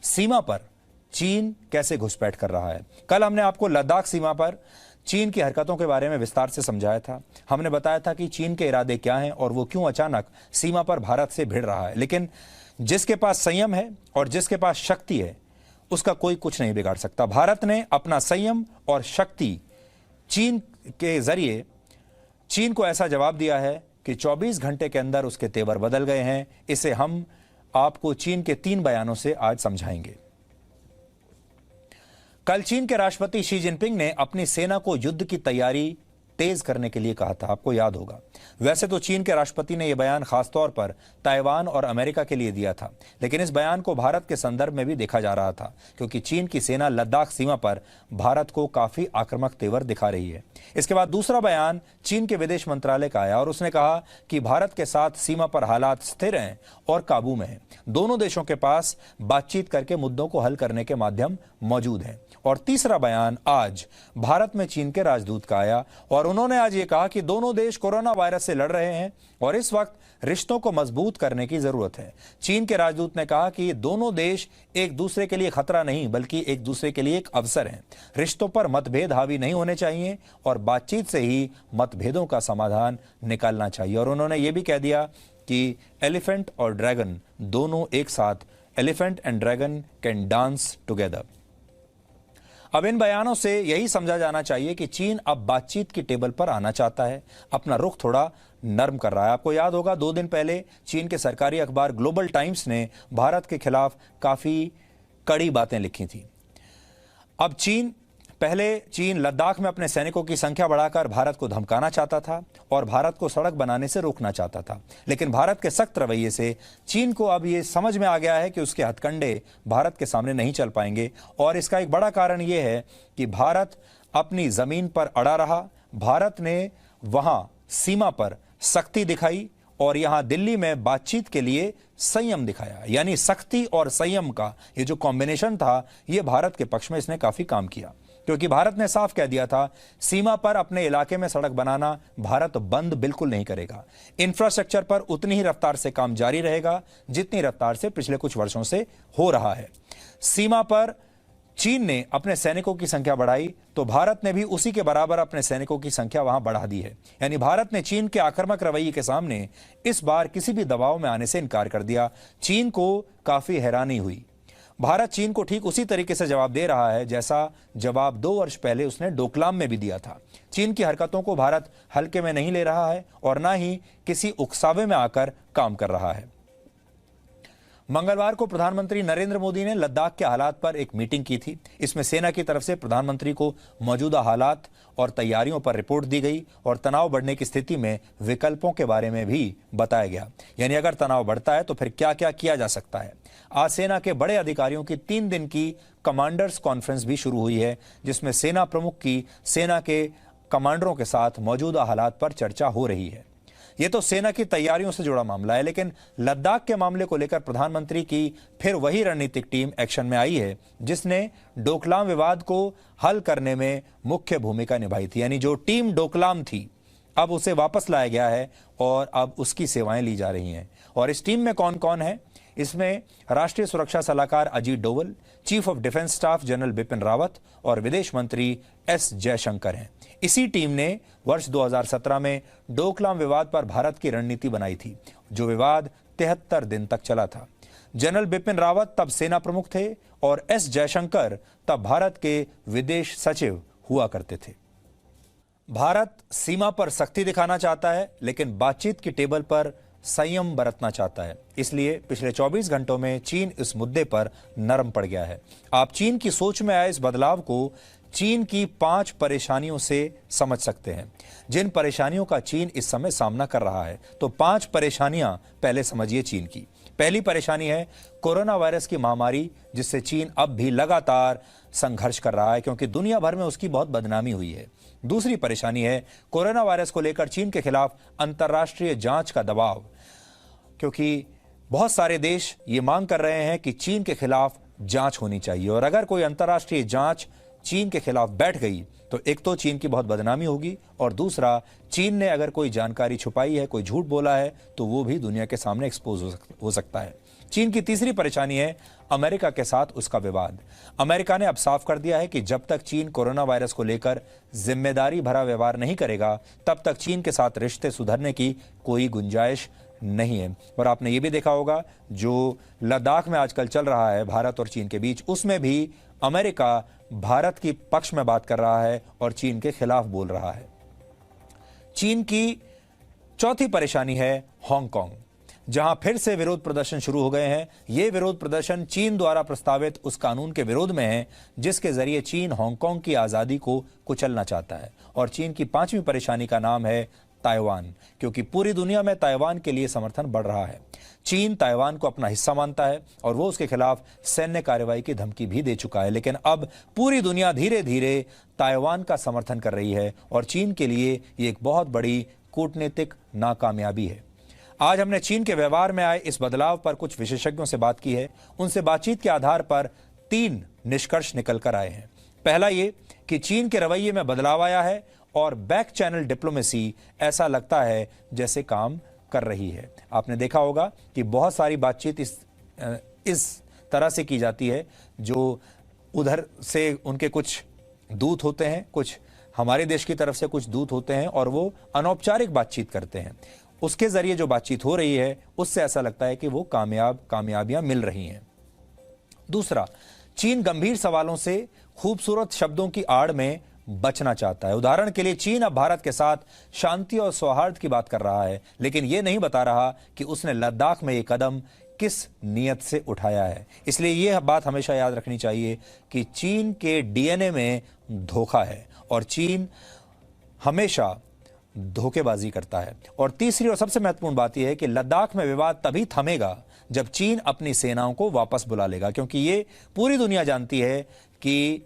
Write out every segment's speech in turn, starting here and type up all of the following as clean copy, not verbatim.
सीमा पर चीन कैसे घुसपैठ कर रहा है। कल हमने आपको लद्दाख सीमा पर चीन की हरकतों के बारे में विस्तार से समझाया था। हमने बताया था कि चीन के इरादे क्या हैं और वो क्यों अचानक सीमा पर भारत से भिड़ रहा है। लेकिन जिसके पास संयम है और जिसके पास शक्ति है, उसका कोई कुछ नहीं बिगाड़ सकता। भारत ने अपना संयम और शक्ति चीन के जरिए चीन को ऐसा जवाब दिया है कि 24 घंटे के अंदर उसके तेवर बदल गए हैं। इसे हम आपको चीन के 3 बयानों से आज समझाएंगे। कल चीन के राष्ट्रपति शी जिनपिंग ने अपनी सेना को युद्ध की तैयारी तेज करने के लिए कहा था, आपको याद होगा। वैसे तो चीन के राष्ट्रपति ने यह बयान खासतौर पर ताइवान और अमेरिका के लिए दिया था, लेकिन इस बयान को भारत के संदर्भ में भी देखा जा रहा था, क्योंकि चीन की सेना लद्दाख सीमा पर भारत को काफी आक्रामक तेवर दिखा रही है। इसके बाद दूसरा बयान चीन के विदेश मंत्रालय का आया और उसने कहा कि भारत के साथ सीमा पर हालात स्थिर हैं और काबू में हैं। दोनों देशों के पास बातचीत करके मुद्दों को हल करने के माध्यम मौजूद हैं। और तीसरा बयान आज भारत में चीन के राजदूत का आया और उन्होंने आज ये कहा कि दोनों देश कोरोना वायरस से लड़ रहे हैं और इस वक्त रिश्तों को मजबूत करने की जरूरत है। चीन के राजदूत ने कहा कि ये दोनों देश एक दूसरे के लिए खतरा नहीं, बल्कि एक दूसरे के लिए एक अवसर है। रिश्तों पर मतभेद हावी नहीं होने चाहिए और बातचीत से ही मतभेदों का समाधान निकालना चाहिए। और उन्होंने ये भी कह दिया कि एलिफेंट और ड्रैगन दोनों एक साथ, elephant and dragon can dance together. अब इन बयानों से यही समझा जाना चाहिए कि चीन अब बातचीत की टेबल पर आना चाहता है, अपना रुख थोड़ा नर्म कर रहा है। आपको याद होगा 2 दिन पहले चीन के सरकारी अखबार ग्लोबल टाइम्स ने भारत के खिलाफ काफी कड़ी बातें लिखी थी। अब चीन लद्दाख में अपने सैनिकों की संख्या बढ़ाकर भारत को धमकाना चाहता था और भारत को सड़क बनाने से रोकना चाहता था। लेकिन भारत के सख्त रवैये से चीन को अब ये समझ में आ गया है कि उसके हथकंडे भारत के सामने नहीं चल पाएंगे। और इसका एक बड़ा कारण ये है कि भारत अपनी जमीन पर अड़ा रहा। भारत ने वहां सीमा पर सख्ती दिखाई और यहां दिल्ली में बातचीत के लिए संयम दिखाया। यानी सख्ती और संयम का ये जो कॉम्बिनेशन था, ये भारत के पक्ष में इसने काफी काम किया, क्योंकि भारत ने साफ कह दिया था सीमा पर अपने इलाके में सड़क बनाना भारत बंद बिल्कुल नहीं करेगा। इंफ्रास्ट्रक्चर पर उतनी ही रफ्तार से काम जारी रहेगा जितनी रफ्तार से पिछले कुछ वर्षों से हो रहा है। सीमा पर चीन ने अपने सैनिकों की संख्या बढ़ाई तो भारत ने भी उसी के बराबर अपने सैनिकों की संख्या वहां बढ़ा दी है। यानी भारत ने चीन के आक्रामक रवैये के सामने इस बार किसी भी दबाव में आने से इनकार कर दिया। चीन को काफी हैरानी हुई। भारत चीन को ठीक उसी तरीके से जवाब दे रहा है जैसा जवाब 2 वर्ष पहले उसने डोकलाम में भी दिया था। चीन की हरकतों को भारत हल्के में नहीं ले रहा है और ना ही किसी उकसावे में आकर काम कर रहा है। मंगलवार को प्रधानमंत्री नरेंद्र मोदी ने लद्दाख के हालात पर एक मीटिंग की थी। इसमें सेना की तरफ से प्रधानमंत्री को मौजूदा हालात और तैयारियों पर रिपोर्ट दी गई और तनाव बढ़ने की स्थिति में विकल्पों के बारे में भी बताया गया। यानी अगर तनाव बढ़ता है तो फिर क्या क्या किया जा सकता है। आज सेना के बड़े अधिकारियों की 3 दिन की कमांडर्स कॉन्फ्रेंस भी शुरू हुई है, जिसमें सेना प्रमुख की सेना के कमांडरों के साथ मौजूदा हालात पर चर्चा हो रही है। ये तो सेना की तैयारियों से जुड़ा मामला है, लेकिन लद्दाख के मामले को लेकर प्रधानमंत्री की फिर वही रणनीतिक टीम एक्शन में आई है जिसने डोकलाम विवाद को हल करने में मुख्य भूमिका निभाई थी। यानी जो टीम डोकलाम थी, अब उसे वापस लाया गया है और अब उसकी सेवाएं ली जा रही हैं। और इस टीम में कौन कौन है? इसमें राष्ट्रीय सुरक्षा सलाहकार Ajit Doval, chief of defence staff general Bipin Rawat और विदेश मंत्री एस जयशंकर हैं। इसी टीम ने वर्ष 2017 में डोकलाम विवाद पर भारत की रणनीति बनाई थी, जो विवाद 73 दिन तक चला था। जनरल बिपिन रावत तब सेना प्रमुख थे और एस जयशंकर तब भारत के विदेश सचिव हुआ करते थे। भारत सीमा पर सख्ती दिखाना चाहता है, लेकिन बातचीत की टेबल पर संयम बरतना चाहता है। इसलिए पिछले 24 घंटों में चीन इस मुद्दे पर नरम पड़ गया है। आप चीन की सोच में आए इस बदलाव को चीन की 5 परेशानियों से समझ सकते हैं, जिन परेशानियों का चीन इस समय सामना कर रहा है। तो 5 परेशानियां पहले समझिए चीन की। पहली परेशानी है कोरोना वायरस की महामारी, जिससे चीन अब भी लगातार संघर्ष कर रहा है, क्योंकि दुनिया भर में उसकी बहुत बदनामी हुई है। दूसरी परेशानी है कोरोना वायरस को लेकर चीन के खिलाफ अंतर्राष्ट्रीय जांच का दबाव, क्योंकि बहुत सारे देश ये मांग कर रहे हैं कि चीन के खिलाफ जांच होनी चाहिए। और अगर कोई अंतर्राष्ट्रीय जांच चीन के खिलाफ बैठ गई तो एक तो चीन की बहुत बदनामी होगी, और दूसरा चीन ने अगर कोई जानकारी छुपाई है, कोई झूठ बोला है, तो वो भी दुनिया के सामने एक्सपोज हो सकता है। चीन की तीसरी परेशानी है अमेरिका के साथ उसका विवाद। अमेरिका ने अब साफ कर दिया है कि जब तक चीन कोरोना वायरस को लेकर जिम्मेदारी भरा व्यवहार नहीं करेगा, तब तक चीन के साथ रिश्ते सुधरने की कोई गुंजाइश नहीं है। और आपने ये भी देखा होगा, जो लद्दाख में आजकल चल रहा है भारत और चीन के बीच, उसमें भी अमेरिका भारत की पक्ष में बात कर रहा है और चीन के खिलाफ बोल रहा है। चीन की चौथी परेशानी है हांगकांग, जहां फिर से विरोध प्रदर्शन शुरू हो गए हैं। ये विरोध प्रदर्शन चीन द्वारा प्रस्तावित उस कानून के विरोध में है जिसके जरिए चीन हांगकांग की आजादी को कुचलना चाहता है। और चीन की पांचवी परेशानी का नाम है ताइवान, क्योंकि पूरी दुनिया में ताइवान के लिए समर्थन बढ़ रहा है। चीन ताइवान को अपना हिस्सा मानता है और वो उसके खिलाफ सैन्य कार्रवाई की धमकी भी दे चुका है। लेकिन अब पूरी दुनिया धीरे धीरे ताइवान का समर्थन कर रही है और चीन के लिए ये एक बहुत बड़ी कूटनीतिक नाकामयाबी है। आज हमने चीन के व्यवहार में आए इस बदलाव पर कुछ विशेषज्ञों से बात की है। उनसे बातचीत के आधार पर 3 निष्कर्ष निकल कर आए हैं। पहला ये कि चीन के रवैये में बदलाव आया है और बैक चैनल डिप्लोमेसी ऐसा लगता है जैसे काम कर रही है। आपने देखा होगा कि बहुत सारी बातचीत इस तरह से की जाती है, जो उधर से उनके कुछ दूत होते हैं, कुछ हमारे देश की तरफ से कुछ दूत होते हैं और वो अनौपचारिक बातचीत करते हैं। उसके जरिए जो बातचीत हो रही है उससे ऐसा लगता है कि वो कामयाबियां मिल रही हैं। दूसरा, चीन गंभीर सवालों से खूबसूरत शब्दों की आड़ में बचना चाहता है। उदाहरण के लिए चीन अब भारत के साथ शांति और सौहार्द की बात कर रहा है, लेकिन यह नहीं बता रहा कि उसने लद्दाख में यह कदम किस नियत से उठाया है। इसलिए यह बात हमेशा याद रखनी चाहिए कि चीन के डीएनए में धोखा है और चीन हमेशा धोखेबाजी करता है। और तीसरी और सबसे महत्वपूर्ण बात यह है कि लद्दाख में विवाद तभी थमेगा जब चीन अपनी सेनाओं को वापस बुला लेगा, क्योंकि ये पूरी दुनिया जानती है कि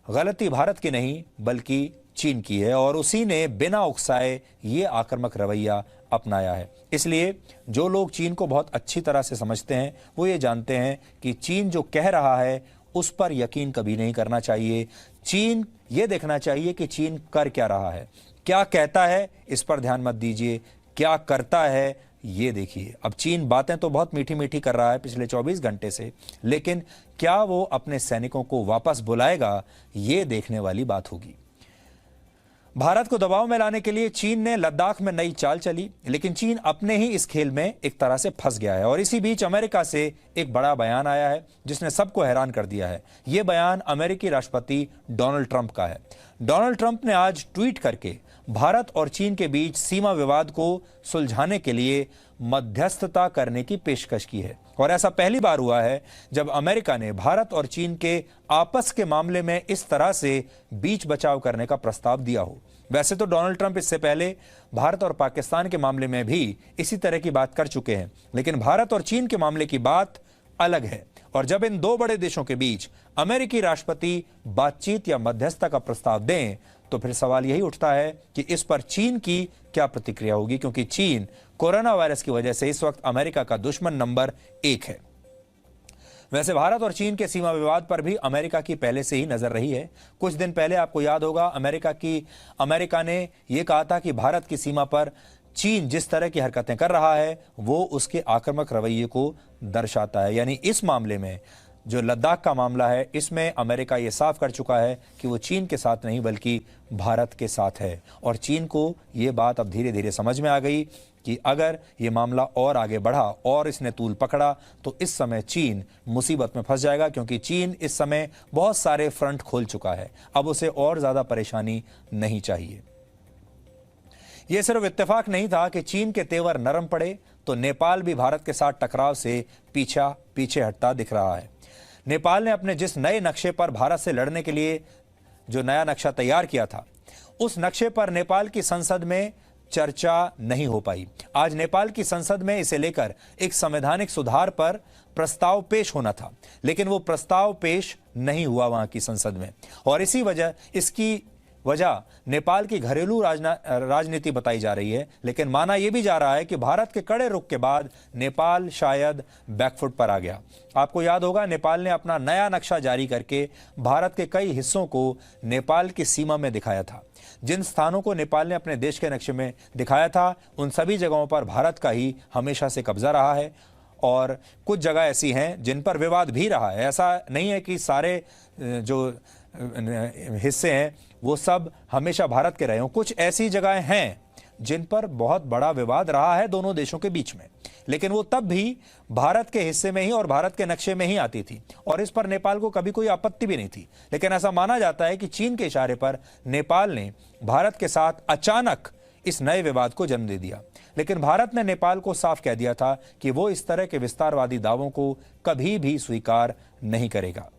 गलती भारत की नहीं बल्कि चीन की है और उसी ने बिना उकसाए ये आक्रामक रवैया अपनाया है। इसलिए जो लोग चीन को बहुत अच्छी तरह से समझते हैं वो ये जानते हैं कि चीन जो कह रहा है उस पर यकीन कभी नहीं करना चाहिए। चीन ये देखना चाहिए कि चीन कर क्या रहा है। क्या कहता है इस पर ध्यान मत दीजिए, क्या करता है ये देखिए। अब चीन बातें तो बहुत मीठी मीठी कर रहा है पिछले 24 घंटे से, लेकिन क्या वो अपने सैनिकों को वापस बुलाएगा, ये देखने वाली बात होगी। भारत को दबाव में लाने के लिए चीन ने लद्दाख में नई चाल चली, लेकिन चीन अपने ही इस खेल में एक तरह से फंस गया है। और इसी बीच अमेरिका से एक बड़ा बयान आया है जिसने सबको हैरान कर दिया है। यह बयान अमेरिकी राष्ट्रपति डोनाल्ड ट्रंप का है। डोनाल्ड ट्रंप ने आज ट्वीट करके भारत और चीन के बीच सीमा विवाद को सुलझाने के लिए मध्यस्थता करने की पेशकश की है। और ऐसा पहली बार हुआ है जब अमेरिका ने भारत और चीन के आपस के मामले में इस तरह से बीच बचाव करने का प्रस्ताव दिया हो। वैसे तो डोनाल्ड ट्रंप इससे पहले भारत और पाकिस्तान के मामले में भी इसी तरह की बात कर चुके हैं, लेकिन भारत और चीन के मामले की बात अलग है। और जब इन दो बड़े देशों के बीच अमेरिकी राष्ट्रपति बातचीत या मध्यस्थता का प्रस्ताव दें तो फिर सवाल यही उठता है कि इस पर चीन की क्या प्रतिक्रिया होगी, क्योंकि चीन कोरोना वायरस की वजह से इस वक्त अमेरिका का दुश्मन नंबर 1 है। वैसे भारत और चीन के सीमा विवाद पर भी अमेरिका की पहले से ही नजर रही है। कुछ दिन पहले आपको याद होगा अमेरिका ने यह कहा था कि भारत की सीमा पर चीन जिस तरह की हरकतें कर रहा है वो उसके आक्रामक रवैये को दर्शाता है। यानी इस मामले में जो लद्दाख का मामला है इसमें अमेरिका ये साफ कर चुका है कि वो चीन के साथ नहीं बल्कि भारत के साथ है। और चीन को ये बात अब धीरे धीरे समझ में आ गई कि अगर ये मामला और आगे बढ़ा और इसने तूल पकड़ा तो इस समय चीन मुसीबत में फंस जाएगा, क्योंकि चीन इस समय बहुत सारे फ्रंट खोल चुका है। अब उसे और ज्यादा परेशानी नहीं चाहिए। यह सिर्फ इत्तेफाक नहीं था कि चीन के तेवर नरम पड़े, तो नेपाल भी भारत के साथ टकराव से पीछे हटता दिख रहा है। नेपाल ने अपने जिस नए नक्शे पर भारत से लड़ने के लिए जो नया नक्शा तैयार किया था, उस नक्शे पर नेपाल की संसद में चर्चा नहीं हो पाई। आज नेपाल की संसद में इसे लेकर एक संवैधानिक सुधार पर प्रस्ताव पेश होना था, लेकिन वो प्रस्ताव पेश नहीं हुआ वहां की संसद में। और इसकी वजह नेपाल की घरेलू राजनीति बताई जा रही है। लेकिन माना यह भी जा रहा है कि भारत के कड़े रुख के बाद नेपाल शायद बैकफुट पर आ गया। आपको याद होगा नेपाल ने अपना नया नक्शा जारी करके भारत के कई हिस्सों को नेपाल की सीमा में दिखाया था। जिन स्थानों को नेपाल ने अपने देश के नक्शे में दिखाया था उन सभी जगहों पर भारत का ही हमेशा से कब्जा रहा है। और कुछ जगह ऐसी हैं जिन पर विवाद भी रहा है। ऐसा नहीं है कि सारे जो हिस्से हैं वो सब हमेशा भारत के रहे हों। कुछ ऐसी जगहें हैं जिन पर बहुत बड़ा विवाद रहा है दोनों देशों के बीच में, लेकिन वो तब भी भारत के हिस्से में ही और भारत के नक्शे में ही आती थी और इस पर नेपाल को कभी कोई आपत्ति भी नहीं थी। लेकिन ऐसा माना जाता है कि चीन के इशारे पर नेपाल ने भारत के साथ अचानक इस नए विवाद को जन्म दे दिया। लेकिन भारत ने नेपाल को साफ कह दिया था कि वो इस तरह के विस्तारवादी दावों को कभी भी स्वीकार नहीं करेगा।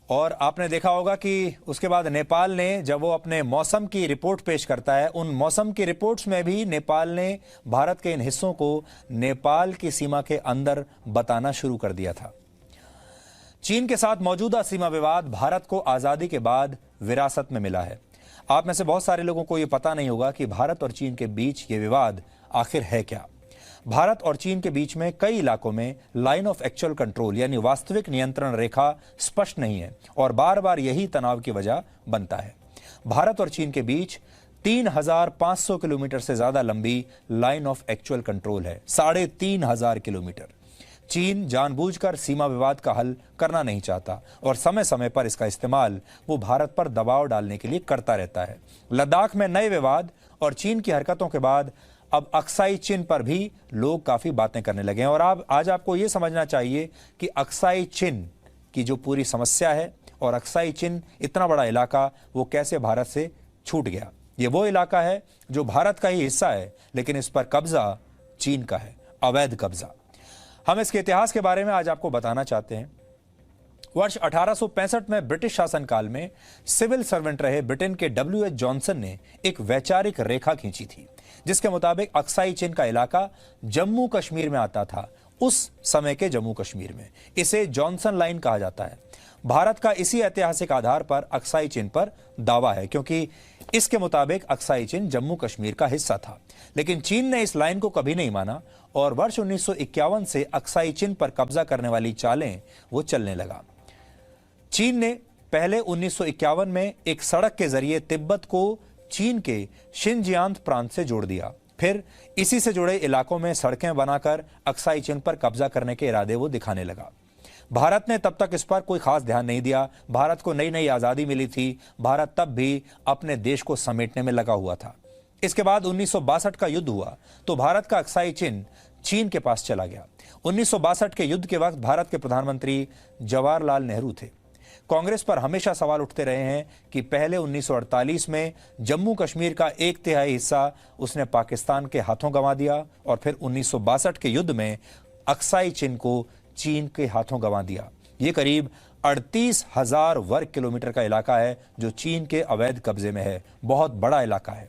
और आपने देखा होगा कि उसके बाद नेपाल ने जब वो अपने मौसम की रिपोर्ट पेश करता है, उन मौसम की रिपोर्ट्स में भी नेपाल ने भारत के इन हिस्सों को नेपाल की सीमा के अंदर बताना शुरू कर दिया था। चीन के साथ मौजूदा सीमा विवाद भारत को आजादी के बाद विरासत में मिला है। आप में से बहुत सारे लोगों को यह पता नहीं होगा कि भारत और चीन के बीच ये विवाद आखिर है क्या। भारत और चीन के बीच में कई इलाकों में लाइन ऑफ एक्चुअल कंट्रोल यानी वास्तविक नियंत्रण रेखा स्पष्ट नहीं है और बार बार यही तनाव की वजह बनता है। भारत और चीन के बीच 3,500 किलोमीटर से ज्यादा लंबी लाइन ऑफ एक्चुअल कंट्रोल है, 3,500 किलोमीटर। चीन जानबूझकर सीमा विवाद का हल करना नहीं चाहता और समय समय पर इसका इस्तेमाल वो भारत पर दबाव डालने के लिए करता रहता है। लद्दाख में नए विवाद और चीन की हरकतों के बाद अब अक्साई चिन पर भी लोग काफी बातें करने लगे हैं। और आज आपको यह समझना चाहिए कि अक्साई चिन की जो पूरी समस्या है और अक्साई चिन इतना बड़ा इलाका वो कैसे भारत से छूट गया। ये वो इलाका है जो भारत का ही हिस्सा है, लेकिन इस पर कब्जा चीन का है, अवैध कब्जा। हम इसके इतिहास के बारे में आज आपको बताना चाहते हैं। वर्ष 1865 में ब्रिटिश शासनकाल में सिविल सर्वेंट रहे ब्रिटेन के W.H. जॉनसन ने एक वैचारिक रेखा खींची थी जिसके मुताबिक अक्साई चिन का इलाका जम्मू कश्मीर में आता था, उस समय के जम्मू कश्मीर में। इसे जॉनसन लाइन कहा जाता है। भारत का इसी ऐतिहासिक आधार पर अक्साई चिन पर दावा है क्योंकि इसके मुताबिक अक्साई चिन जम्मू कश्मीर का हिस्सा था। लेकिन चीन ने इस लाइन को कभी नहीं माना और वर्ष 1951 से अक्साई चिन पर कब्जा करने वाली चालें वो चलने लगा। चीन ने पहले 1951 में एक सड़क के जरिए तिब्बत को चीन के शिनजियांग प्रांत से जोड़ दिया। फिर इसी से जुड़े इलाकों में सड़कें बनाकर अक्साई चिन पर कब्जा करने के इरादे वो दिखाने लगा। भारत ने तब तक इस पर कोई खास ध्यान नहीं दिया। भारत को नई नई आजादी मिली थी, भारत तब भी अपने देश को समेटने में लगा हुआ था। इसके बाद 1962 का युद्ध हुआ तो भारत का अक्साई चिन चीन के पास चला गया। 1962 के युद्ध के वक्त भारत के प्रधानमंत्री जवाहरलाल नेहरू थे। कांग्रेस पर हमेशा सवाल उठते रहे हैं कि पहले 1948 में जम्मू कश्मीर का 1/3 हिस्सा उसने पाकिस्तान के हाथों गंवा दिया और फिर 1962 के युद्ध में अक्साई चिन को चीन के हाथों गंवा दिया। ये करीब 38,000 वर्ग किलोमीटर का इलाका है जो चीन के अवैध कब्जे में है। बहुत बड़ा इलाका है।